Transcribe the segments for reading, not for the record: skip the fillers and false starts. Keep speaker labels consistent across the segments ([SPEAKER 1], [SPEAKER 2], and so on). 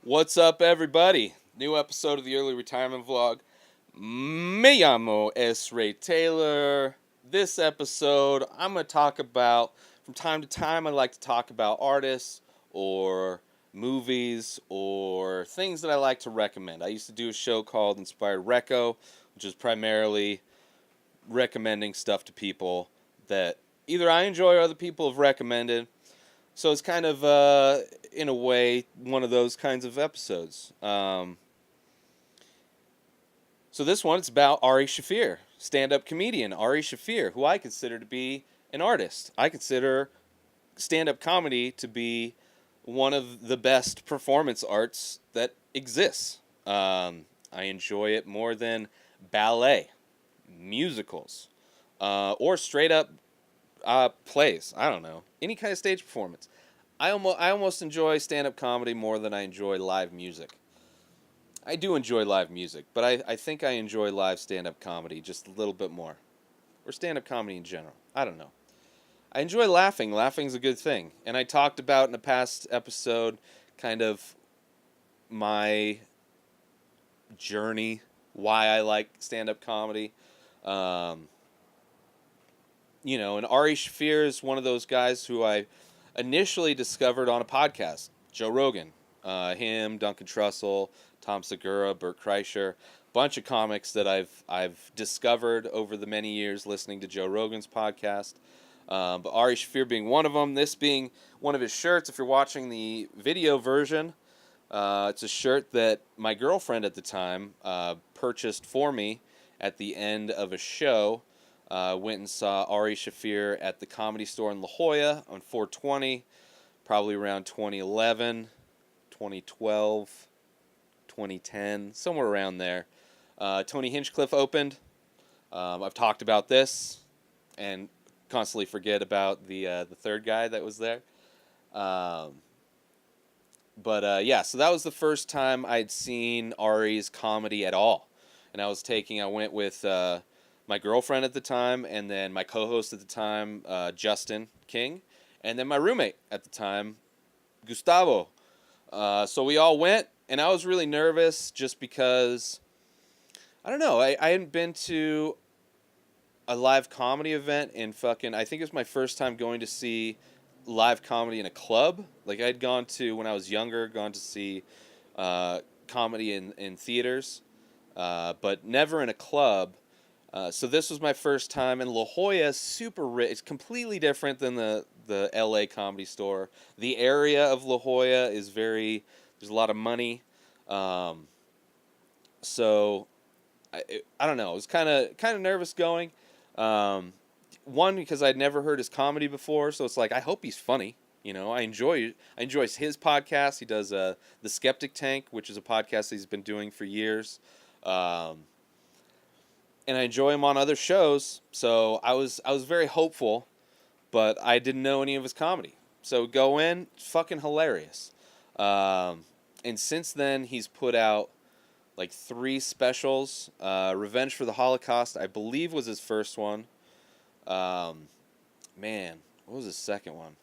[SPEAKER 1] What's up, everybody? New episode of the Early Retirement Vlog. Me llamo es Ray Taylor. This episode, I'm going to talk about, from time to time, I like to talk about artists or movies or things that I like to recommend. I used to do a show called Inspired Reco, which is primarily recommending stuff to people that either I enjoy or other people have recommended. So it's kind of, in a way, one of those kinds of episodes. So this one, it's about Ari Shaffir, stand-up comedian Ari Shaffir, who I consider to be an artist. I consider stand-up comedy to be one of the best performance arts that exists. I enjoy it more than ballet, musicals, or straight-up plays. I don't know, any kind of stage performance. I almost enjoy stand-up comedy more than I enjoy live music. I do enjoy live music, but I think I enjoy live stand-up comedy just a little bit more, or stand-up comedy in general. I don't know. I enjoy laughing. Laughing's a good thing, and I talked about in a past episode kind of my journey, why I like stand-up comedy. And Ari Shaffir is one of those guys who I initially discovered on a podcast. Joe Rogan, him, Duncan Trussell, Tom Segura, Bert Kreischer, bunch of comics that I've discovered over the many years listening to Joe Rogan's podcast. But Ari Shaffir being one of them. This being one of his shirts. If you're watching the video version, it's a shirt that my girlfriend at the time purchased for me at the end of a show. Went and saw Ari Shaffir at the Comedy Store in La Jolla on 420, probably around 2011, 2012, 2010, somewhere around there. Tony Hinchcliffe opened. I've talked about this and constantly forget about the third guy that was there. So that was the first time I'd seen Ari's comedy at all. And I went with my girlfriend at the time, and then my co-host at the time, Justin King, and then my roommate at the time, Gustavo. So we all went, and I was really nervous just because, I don't know, I hadn't been to a live comedy event in I think it was my first time going to see live comedy in a club. Like I'd gone to, when I was younger, gone to see comedy in theaters, but never in a club. So this was my first time in La Jolla. Super rich. It's completely different than the LA Comedy Store. The area of La Jolla is there's a lot of money. So I don't know. I was kind of nervous going. One, because I'd never heard his comedy before, so it's like I hope he's funny. I enjoy his podcast. He does the Skeptic Tank, which is a podcast that he's been doing for years. And I enjoy him on other shows, so I was very hopeful, but I didn't know any of his comedy. So go in, fucking hilarious. And since then, he's put out like 3 specials. Revenge for the Holocaust, I believe, was his first one. What was his second one?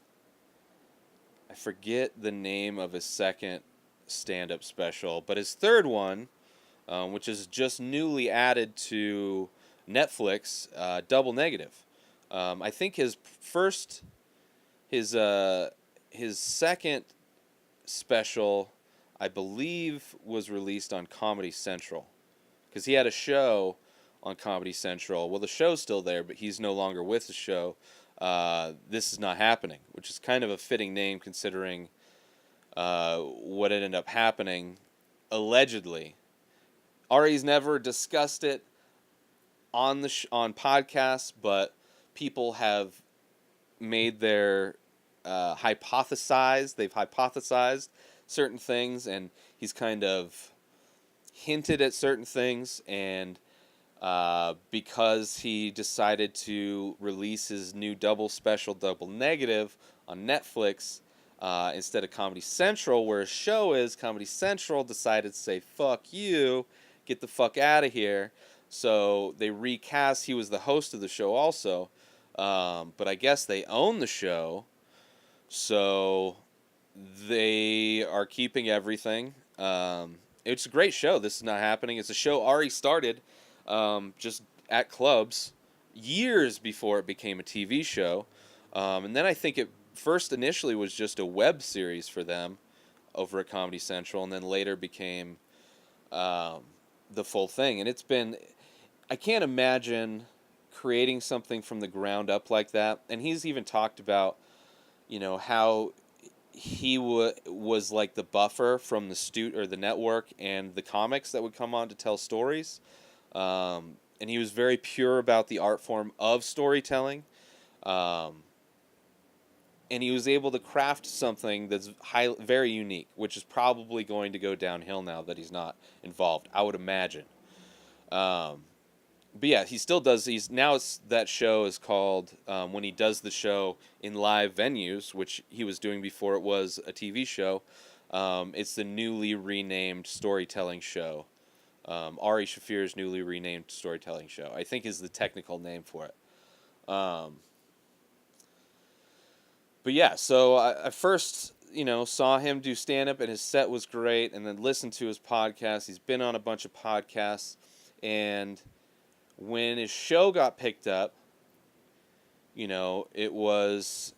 [SPEAKER 1] I forget the name of his second stand-up special, but his third one, which is just newly added to Netflix, Double Negative. I think his second special, I believe, was released on Comedy Central, because he had a show on Comedy Central. Well, the show's still there, but he's no longer with the show. This Is Not Happening, which is kind of a fitting name considering what ended up happening, allegedly. Ari's never discussed it on on podcasts, but people have made their hypothesized. They've hypothesized certain things, and he's kind of hinted at certain things. And because he decided to release his new double special, Double Negative, on Netflix instead of Comedy Central, where his show is, Comedy Central decided to say, fuck you, get the fuck out of here. So they recast. He was the host of the show also, but I guess they own the show, so they are keeping everything. It's a great show. This is not happening. It's a show Ari started just at clubs years before it became a TV show. And then I think it first initially was just a web series for them over at Comedy Central, and then later became the full thing. And it's been, I can't imagine creating something from the ground up like that. And he's even talked about, how he was like the buffer from the network and the comics that would come on to tell stories. And he was very pure about the art form of storytelling. And he was able to craft something that's very unique, which is probably going to go downhill now that he's not involved, I would imagine. But yeah, he still does. That show is called, when he does the show in live venues, which he was doing before it was a TV show. It's the newly renamed storytelling show. Ari Shaffir's newly renamed storytelling show, I think, is the technical name for it. But yeah, so I first, saw him do stand-up, and his set was great, and then listened to his podcast. He's been on a bunch of podcasts, and when his show got picked up, it was...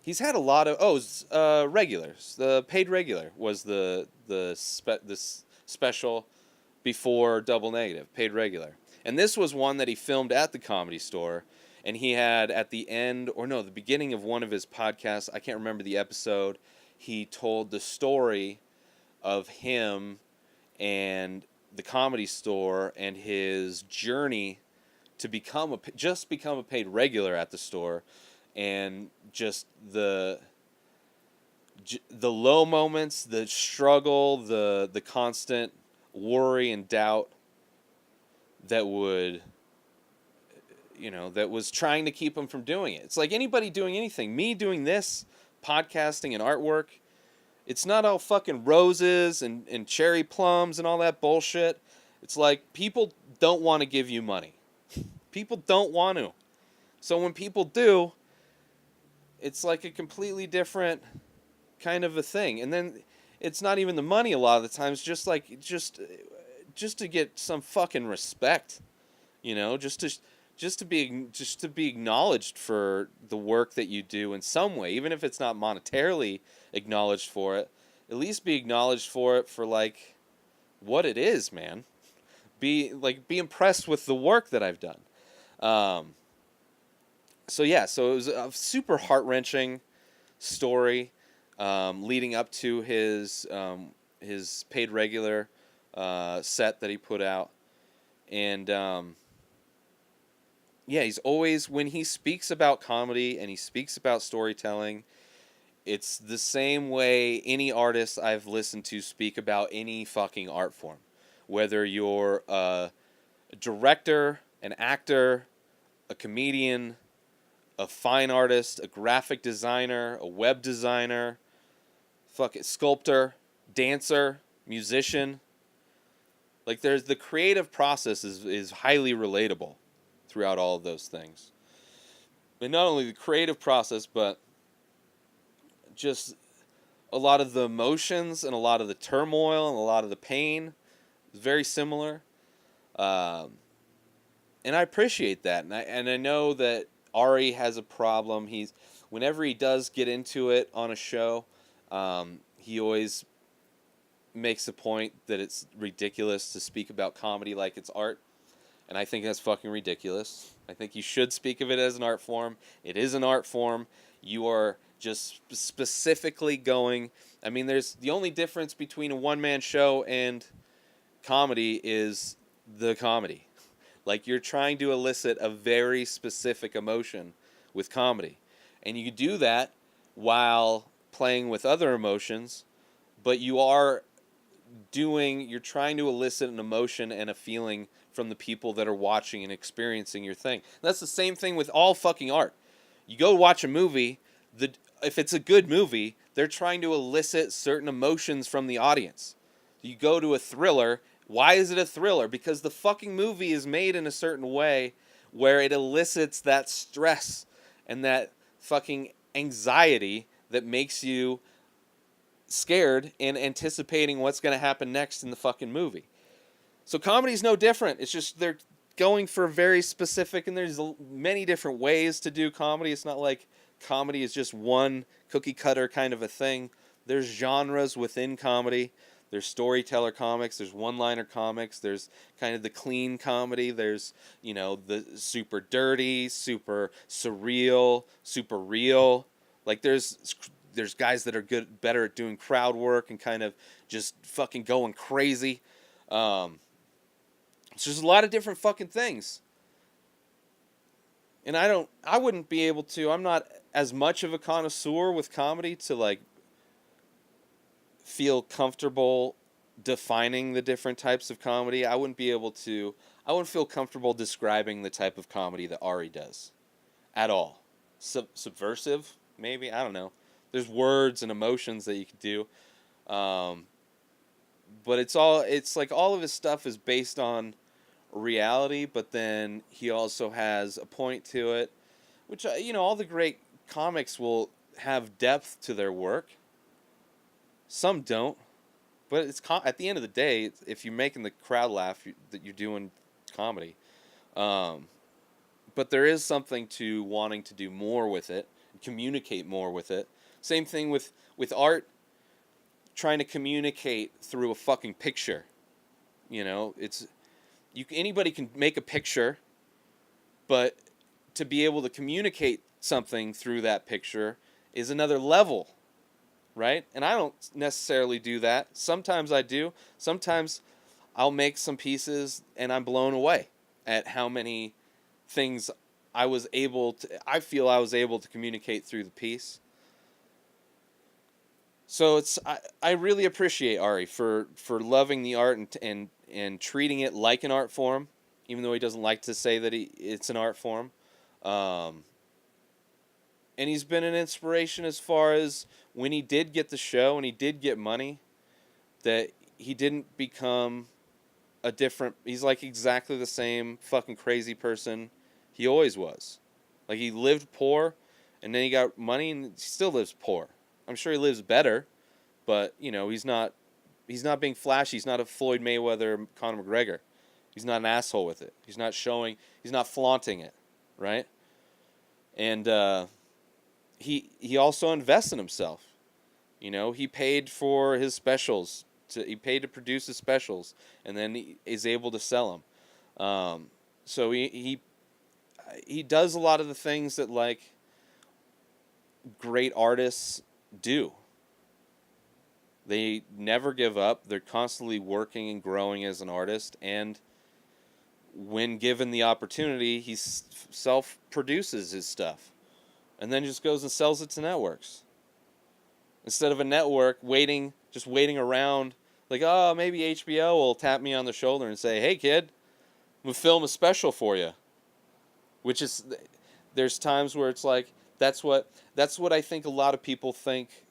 [SPEAKER 1] He's had a lot of... regulars. The paid regular was the special before Double Negative, paid regular. And this was one that he filmed at the Comedy Store, and he had at the end, the beginning of one of his podcasts, I can't remember the episode, he told the story of him and the Comedy Store and his journey to become a paid regular at the store, and just the low moments, the struggle, the constant worry and doubt that was trying to keep him from doing it. It's like anybody doing anything. Me doing this, podcasting and artwork, it's not all fucking roses and cherry plums and all that bullshit. It's like people don't want to give you money. People don't want to. So when people do, it's like a completely different kind of a thing. And then it's not even the money a lot of the times, just to get some fucking respect, just to be acknowledged for the work that you do in some way, even if it's not monetarily acknowledged for it. At least be acknowledged for it for like what it is, man. Be impressed with the work that I've done. So it was a super heart-wrenching story leading up to his paid regular set that he put out. And he's always, when he speaks about comedy and he speaks about storytelling, it's the same way any artist I've listened to speak about any fucking art form. Whether you're a director, an actor, a comedian, a fine artist, a graphic designer, a web designer, sculptor, dancer, musician. Like, there's the creative process is highly relatable throughout all of those things. And not only the creative process, but just a lot of the emotions and a lot of the turmoil and a lot of the pain is very similar. And I appreciate that. And I know that Ari has a problem. Whenever he does get into it on a show, he always makes a point that it's ridiculous to speak about comedy like it's art. And I think that's fucking ridiculous. I think you should speak of it as an art form. It is an art form. You are just specifically going... I mean, there's the only difference between a one-man show and comedy is the comedy. Like, you're trying to elicit a very specific emotion with comedy. And you do that while playing with other emotions, but you're trying to elicit an emotion and a feeling from the people that are watching and experiencing your thing. That's the same thing with all fucking art. You go watch a movie, if it's a good movie, they're trying to elicit certain emotions from the audience. You go to a thriller, why is it a thriller? Because the fucking movie is made in a certain way where it elicits that stress and that fucking anxiety that makes you scared and anticipating what's going to happen next in the fucking movie. So comedy's no different. It's just they're going for very specific, and there's many different ways to do comedy. It's not like comedy is just one cookie cutter kind of a thing. There's genres within comedy. There's storyteller comics, there's one-liner comics, there's kind of the clean comedy, there's, the super dirty, super surreal, super real. Like there's guys that are better at doing crowd work and kind of just fucking going crazy. So there's a lot of different fucking things. And I wouldn't be able to, I'm not as much of a connoisseur with comedy to like feel comfortable defining the different types of comedy. I wouldn't feel comfortable describing the type of comedy that Ari does at all. Subversive, maybe, I don't know. There's words and emotions that you could do. But it's like all of his stuff is based on reality, but then he also has a point to it, which, all the great comics will have depth to their work. Some don't, but at the end of the day, if you're making the crowd laugh, that you're doing comedy. But there is something to wanting to do more with it, communicate more with it. Same thing with art, trying to communicate through a fucking picture. Anybody can make a picture, but to be able to communicate something through that picture is another level. Right? And I don't necessarily do that. Sometimes I do. Sometimes I'll make some pieces and I'm blown away at how many things I feel I was able to communicate through the piece. So I really appreciate Ari for loving the art and treating it like an art form, even though he doesn't like to say that it's an art form. And he's been an inspiration as far as when he did get the show and he did get money, that he didn't become he's like exactly the same fucking crazy person he always was. Like he lived poor and then he got money and he still lives poor. I'm sure he lives better, but he's not being flashy. He's not a Floyd Mayweather, Conor McGregor. He's not an asshole with it. He's not flaunting it, right? And, he also invests in himself. He paid for his specials. He paid to produce his specials, and then he is able to sell them. So he does a lot of the things that like great artists do. They never give up. They're constantly working and growing as an artist, and when given the opportunity, he self-produces his stuff. And then just goes and sells it to networks. Instead of a network just waiting around, like, oh, maybe HBO will tap me on the shoulder and say, hey, kid, I'm going to film a special for you. Which is, there's times where it's like, that's what I think a lot of people think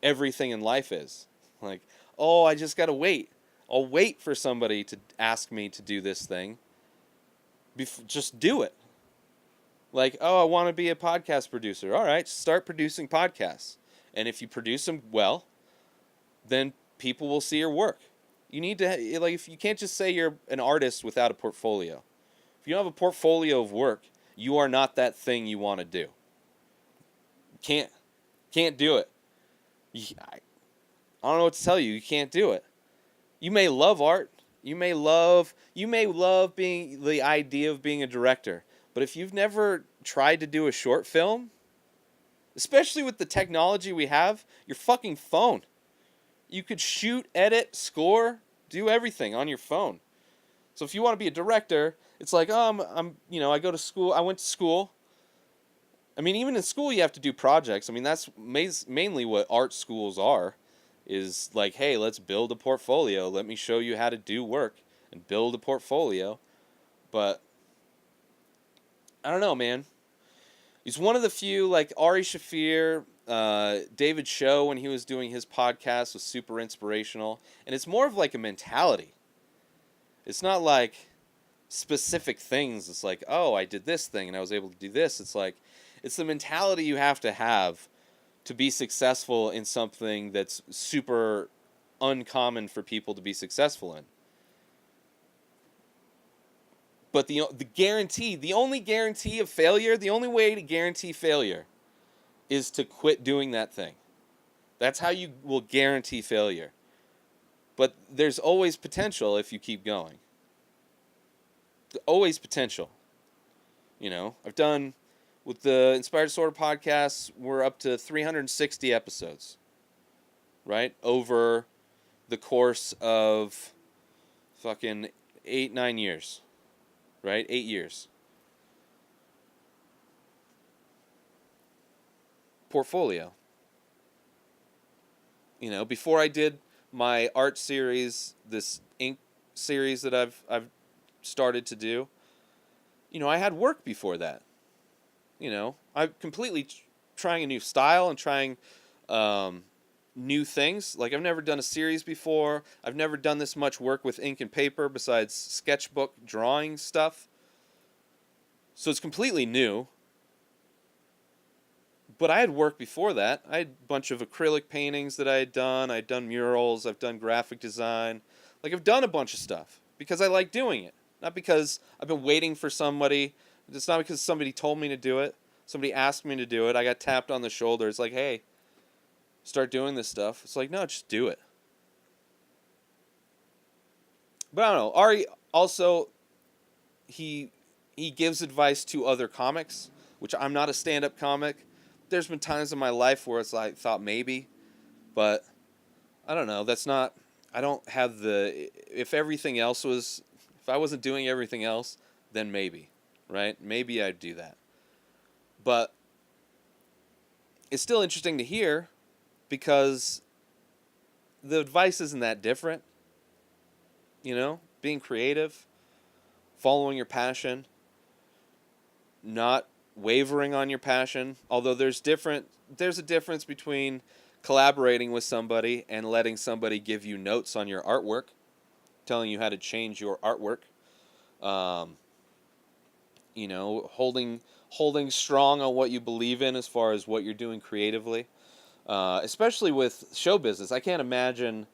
[SPEAKER 1] everything in life is. Like, oh, I just got to wait. I'll wait for somebody to ask me to do this thing. Just do it. Like, oh, I want to be a podcast producer. All right, start producing podcasts. And if you produce them well, then people will see your work. You need to, if you can't just say you're an artist without a portfolio. If you don't have a portfolio of work, you are not that thing you want to do. Can't do it. I don't know what to tell you. You can't do it. You may love art. You may love being the idea of being a director. But if you've never tried to do a short film, especially with the technology we have, your fucking phone. You could shoot, edit, score, do everything on your phone. So if you want to be a director, it's like, oh, I go to school. I went to school. I mean, even in school, you have to do projects. I mean, that's mainly what art schools are, is like, hey, let's build a portfolio. Let me show you how to do work and build a portfolio. But I don't know, man. He's one of the few, like Ari Shaffir, David Show, when he was doing his podcast, was super inspirational. And it's more of like a mentality. It's not like specific things. It's like, oh, I did this thing and I was able to do this. It's like, it's the mentality you have to to be successful in something that's super uncommon for people to be successful in. But the only guarantee of failure, the only way to guarantee failure is to quit doing that thing. That's how you will guarantee failure. But there's always potential if you keep going. Always potential. You know, I've done, with the Inspired Disorder podcasts, we're up to 360 episodes, right? Over the course of fucking 9 years, right? 8 years. Portfolio. You know, before I did my art series, this ink series that I've started to do, you know, I had work before that. You know, I'm completely trying a new style and trying new things. Like, I've never done a series before. I've never done this much work with ink and paper besides sketchbook drawing stuff. So it's completely new. But I had work before that. I had a bunch of acrylic paintings that I had done. I'd done murals. I've done graphic design. Like, I've done a bunch of stuff because I like doing it. Not because I've been waiting for somebody. It's not because somebody told me to do it. Somebody asked me to do it. I got tapped on the shoulder. It's like, hey, start doing this stuff. It's like, no, just do it. But I don't know. Ari also, he gives advice to other comics, which I'm not a stand-up comic. There's been times in my life where it's like, thought maybe, but I don't know. That's not, I don't have the, if I wasn't doing everything else, then maybe, right? Maybe I'd do that. But it's still interesting to hear because the advice isn't that different. You know, being creative, following your passion, not wavering on your passion. Although there's a difference between collaborating with somebody and letting somebody give you notes on your artwork, telling you how to change your artwork. You know, holding strong on what you believe in as far as what you're doing creatively. Especially with show business. I can't imagine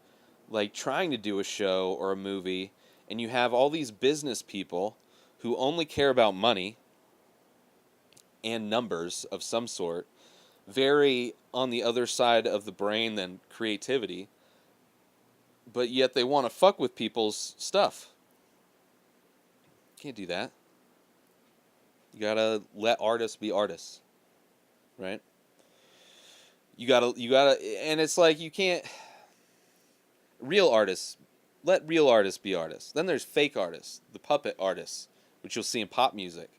[SPEAKER 1] like trying to do a show or a movie and you have all these business people who only care about money and numbers of some sort, very on the other side of the brain than creativity, but yet they want to fuck with people's stuff. Can't do that. You gotta let artists be artists, right? You gotta, and it's like you can't. Real artists, let real artists be artists. Then there's fake artists, the puppet artists, which you'll see in pop music,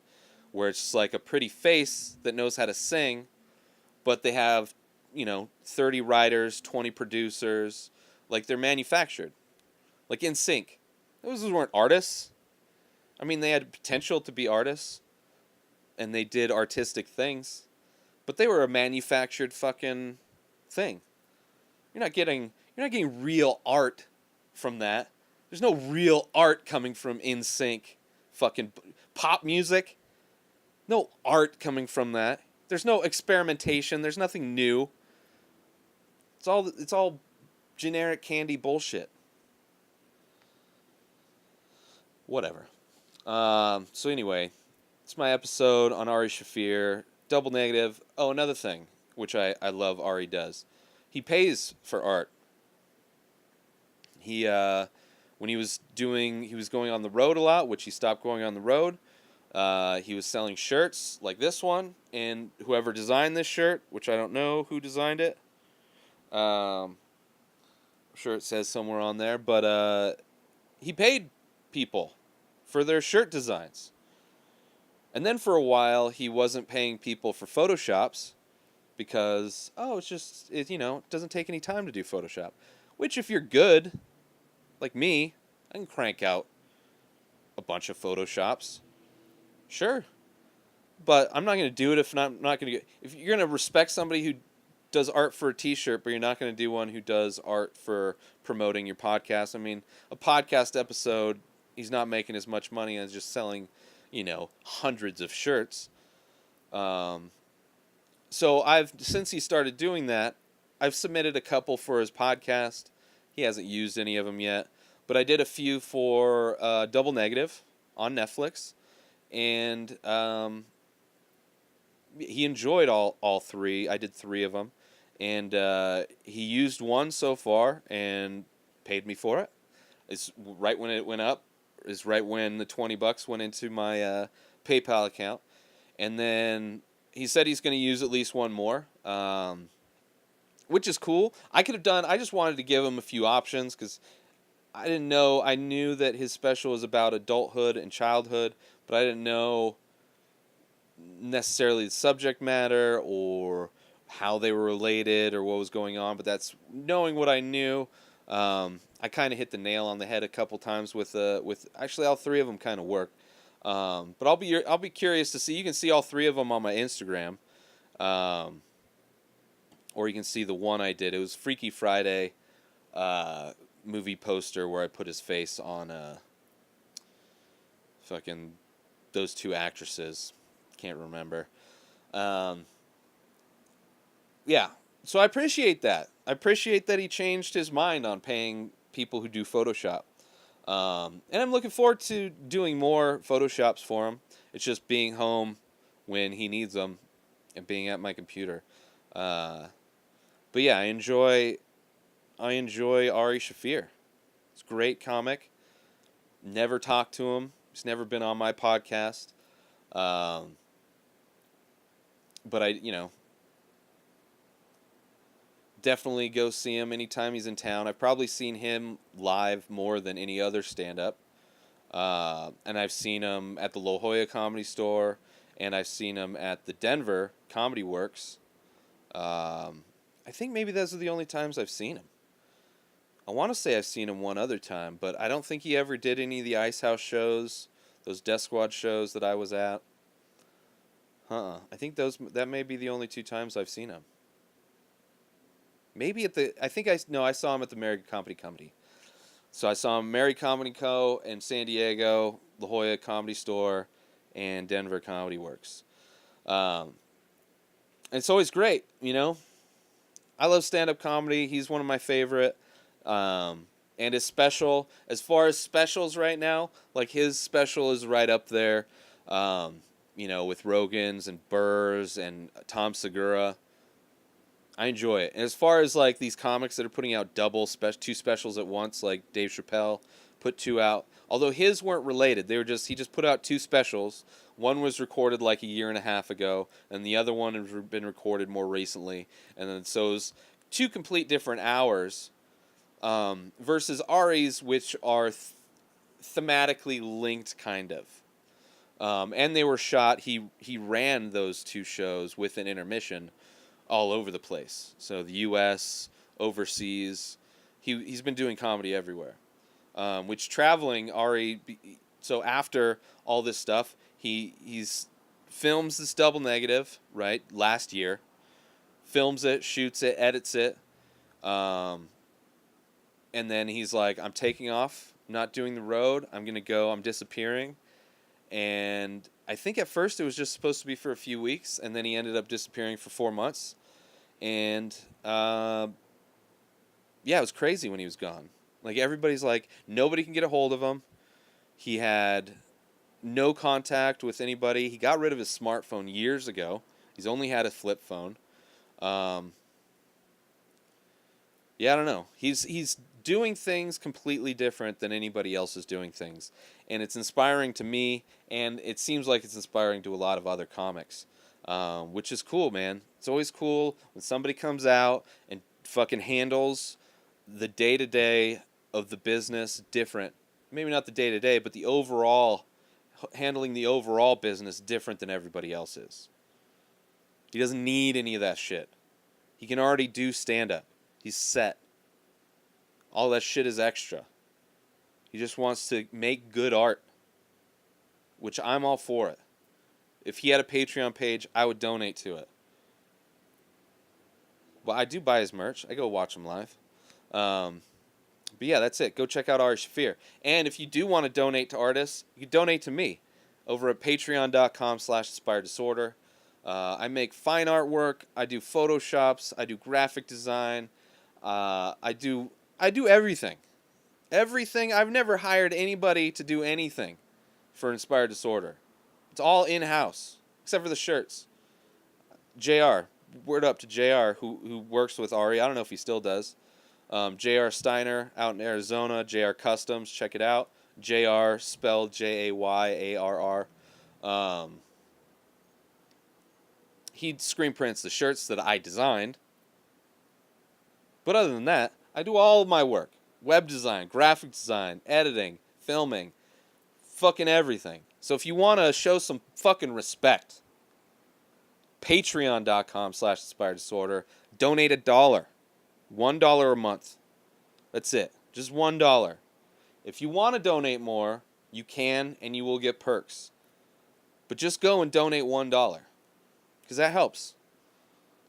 [SPEAKER 1] where it's just like a pretty face that knows how to sing, but they have, 30 writers, 20 producers, like they're manufactured, like in sync. Those weren't artists. I mean, they had potential to be artists, and they did artistic things, but they were a manufactured fucking thing. You're not getting real art from that. There's no real art coming from in sync fucking pop music. No art coming from that. There's no experimentation. There's nothing new. It's all generic candy bullshit. Whatever. So anyway, it's my episode on Ari Shaffir. Double negative. Oh, another thing, which I love Ari does. He pays for art. He when he was going on the road a lot, which he stopped going on the road. He was selling shirts like this one, and whoever designed this shirt, which I don't know who designed it. I'm sure it says somewhere on there, but he paid people for their shirt designs. And then for a while, he wasn't paying people for Photoshops because, it doesn't take any time to do Photoshop. Which, if you're good, like me, I can crank out a bunch of Photoshops. Sure. But I'm not going to do it if you're going to respect somebody who does art for a t-shirt, but you're not going to do one who does art for promoting your podcast. I mean, a podcast episode, he's not making as much money as just selling, hundreds of shirts. So since he started doing that, I've submitted a couple for his podcast. He hasn't used any of them yet, but I did a few for Double Negative on Netflix, and he enjoyed all three. I did three of them, and he used one so far and paid me for it. It's right when it went up. Is right when the $20 went into my PayPal account, and then he said he's going to use at least one more, which is cool. I could have done. I just wanted to give him a few options because I didn't know. I knew that his special was about adulthood and childhood, but I didn't know necessarily the subject matter or how they were related or what was going on. But that's knowing what I knew. I kind of hit the nail on the head a couple times with actually all three of them kind of work. But I'll be curious to see. You can see all three of them on my Instagram, or you can see the one I did. It was Freaky Friday movie poster where I put his face on fucking those two actresses. Can't remember. Yeah. So I appreciate that. I appreciate that he changed his mind on paying people who do Photoshop. And I'm looking forward to doing more Photoshops for him. It's just being home when he needs them and being at my computer. But yeah, I enjoy Ari Shaffir. It's a great comic. Never talked to him. He's never been on my podcast. But definitely go see him anytime he's in town. I've probably seen him live more than any other stand-up. And I've seen him at the La Jolla Comedy Store, and I've seen him at the Denver Comedy Works. I think maybe those are the only times I've seen him. I want to say I've seen him one other time, but I don't think he ever did any of the Ice House shows, those Death Squad shows that I was at. I think that may be the only two times I've seen him. Maybe I saw him at the American Comedy Company. So I saw him Mary Comedy Co. in San Diego, La Jolla Comedy Store, and Denver Comedy Works. And it's always great, I love stand-up comedy. He's one of my favorite. And his special, as far as specials right now, like his special is right up there, with Rogan's and Burr's and Tom Segura. I enjoy it. And as far as like these comics that are putting out two specials at once, like Dave Chappelle put two out, although his weren't related, he just put out two specials. One was recorded like a year and a half ago, and the other one has been recorded more recently. And then so it was two complete different hours, versus Ari's, which are thematically linked, kind of. And they were shot. He ran those two shows with an intermission all over the place. So the U.S., overseas, he's been doing comedy everywhere. Which traveling, Ari. So after all this stuff, he's films this Double Negative, right, last year. Films it, shoots it, edits it. And then he's like, I'm taking off, not doing the road. I'm going to go, I'm disappearing. And I think at first it was just supposed to be for a few weeks, and then he ended up disappearing for 4 months. And, it was crazy when he was gone. Like, everybody's like, nobody can get a hold of him. He had no contact with anybody. He got rid of his smartphone years ago. He's only had a flip phone. I don't know. He's doing things completely different than anybody else is doing things. And it's inspiring to me, and it seems like it's inspiring to a lot of other comics, which is cool, man. It's always cool when somebody comes out and fucking handles the day-to-day of the business different. Maybe not the day-to-day, but handling the overall business different than everybody else is. He doesn't need any of that shit. He can already do stand-up. He's set. All that shit is extra. He just wants to make good art, which I'm all for it. If he had a Patreon page, I would donate to it. Well, I do buy his merch. I go watch him live. But yeah, that's it. Go check out Ari Shaffir. And if you do want to donate to artists, you can donate to me over at patreon.com/inspireddisorder. I make fine artwork. I do photoshops. I do graphic design. I do everything. Everything. I've never hired anybody to do anything for Inspired Disorder. It's all in-house, except for the shirts. JR, word up to JR, who works with Ari. I don't know if he still does. JR Steiner out in Arizona. JR Customs, check it out. JR spelled JAYARR. He screen prints the shirts that I designed. But other than that, I do all of my work. Web design, graphic design, editing, filming, fucking everything. So if you want to show some fucking respect, patreon.com/inspired disorder. Donate $1. $1 a month. That's it. Just $1. If you want to donate more, you can, and you will get perks. But just go and donate $1. Because that helps.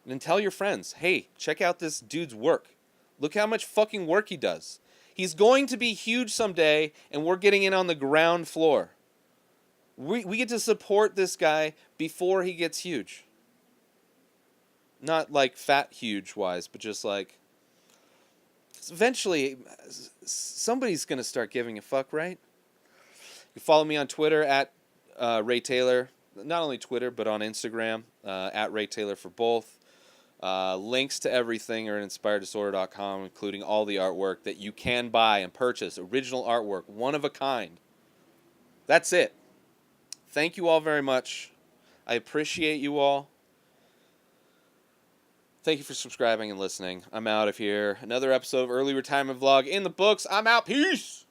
[SPEAKER 1] And then tell your friends, hey, check out this dude's work. Look how much fucking work he does. He's going to be huge someday, and we're getting in on the ground floor. We get to support this guy before he gets huge. Not like fat huge wise, but just like eventually somebody's going to start giving a fuck, right? You follow me on Twitter at Ray Taylor. Not only Twitter, but on Instagram at Ray Taylor for both. Links to everything are at inspireddisorder.com, including all the artwork that you can buy and purchase. Original artwork, one of a kind. That's it. Thank you all very much. I appreciate you all. Thank you for subscribing and listening. I'm out of here. Another episode of Early Retirement Vlog in the books. I'm out. Peace.